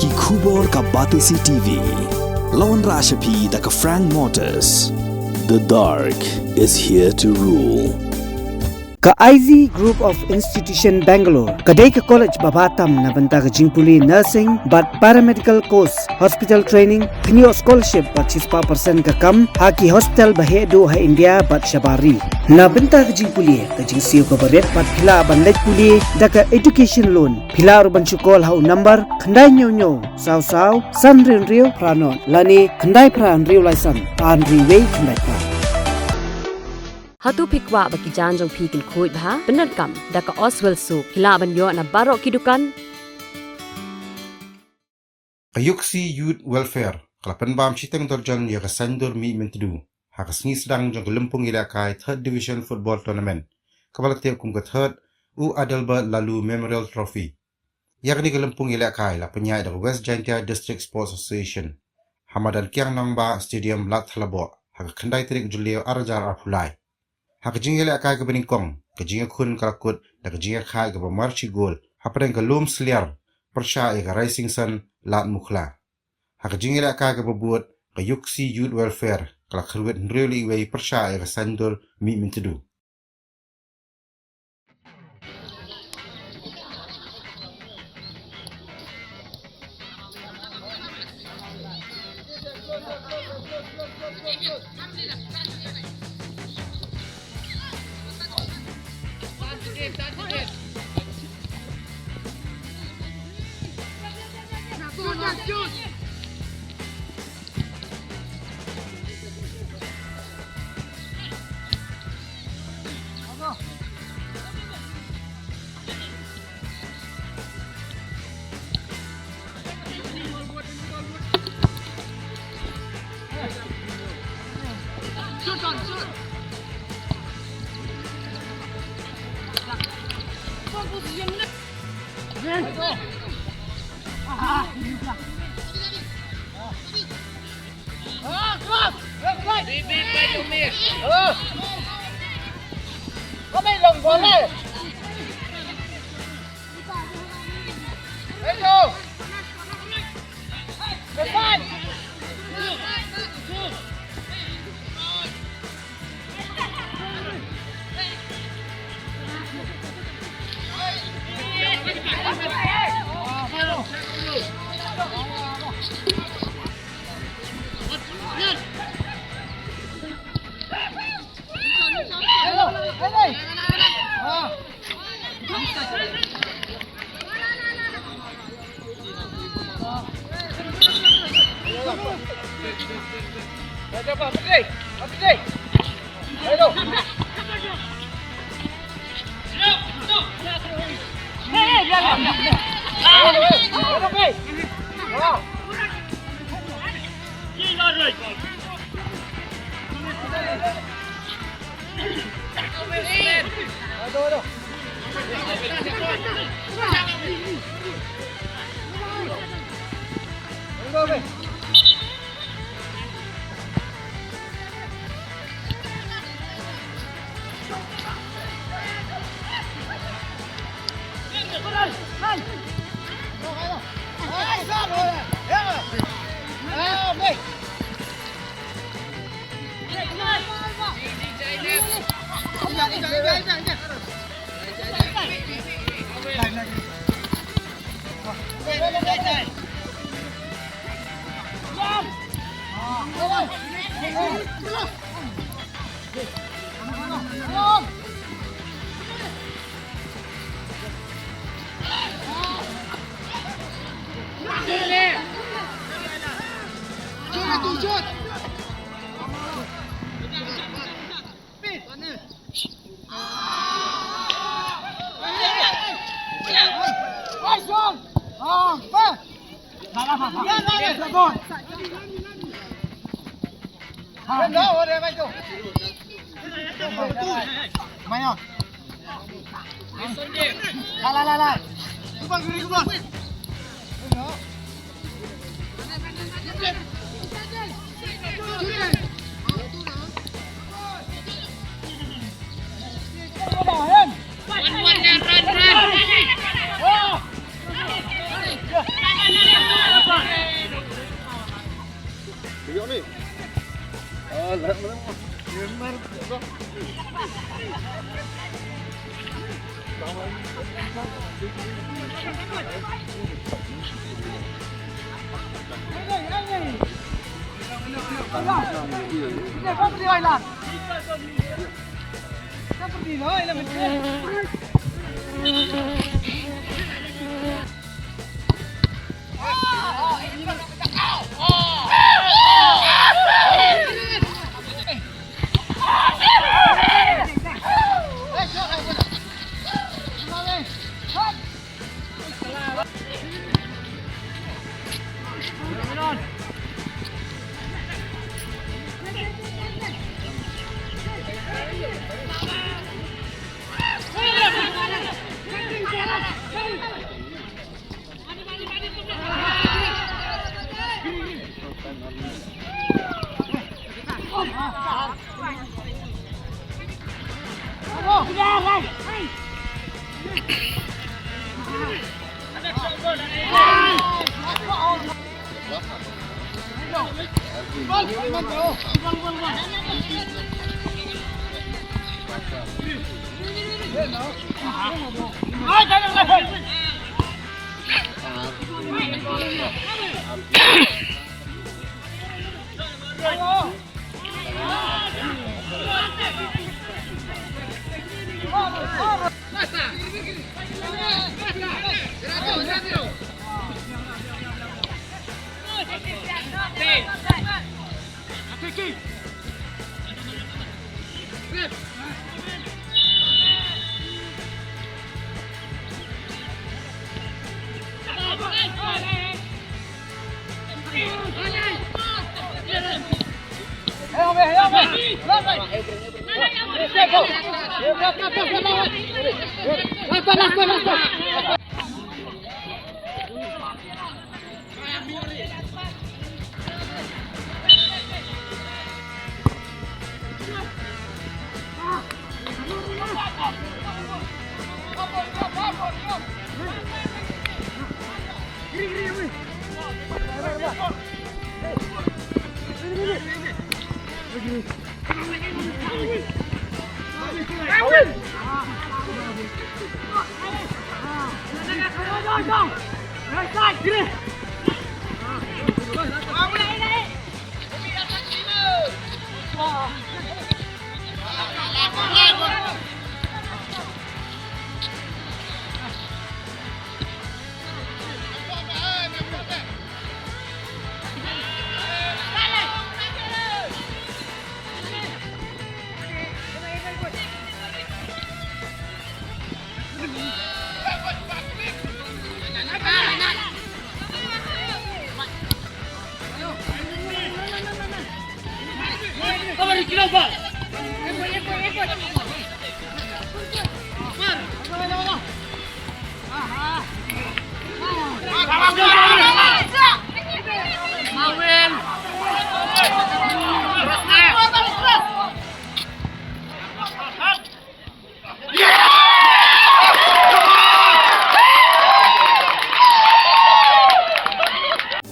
Ki khubor ka Batisi TV. Lawan Rashapi da ka Frank Motors. The dark is here to rule. Ka IZ Group of Institution Bangalore, kadai ka college babatam na banta ka jingpuli nursing but paramedical course, hospital training, thinyo scholarship but 6% ka kam, haki hospital bahedo ha India but shabari. Na banta ka jingpuli ka jingsiyo ka baret but pila banlek puli da ka education loan. Pila urban chukol ha number khandai nyo saw san rio pranon lani khandai pran rio laisan an riway khandai pra. Hatu pikwa baki janjong pikil kuit bha benar kam daka Oswell su hilaban yo na barok kidukan Kayuksi Youth Welfare kala Pynbam Shiteng Dorjon ya Saindur Myntdu hakas ni sedang jong gelempung ilakai 3rd Division Football Tournament kabal tiap kum ke 3rd U Adelbert Lalu Memorial Trophy yakni gelempung ilakai la penyai dari West Jaintia District Sports Association Hamadan Kiang Nangba Stadium Lat Thalabo hak kendai trik Julio Arjar Arpulai hak jingile akai ke beningkong ke jinga kun kalakut da ke jinga khai ke pemarci gol hapadang ke lum seliar persya ke Rising Sun lat mukhla hak jingile akai ke bebuat ke Yuksi Youth Welfare kalak khruet nriuli wei persya ke Saindur Myntdu Run. Ekor.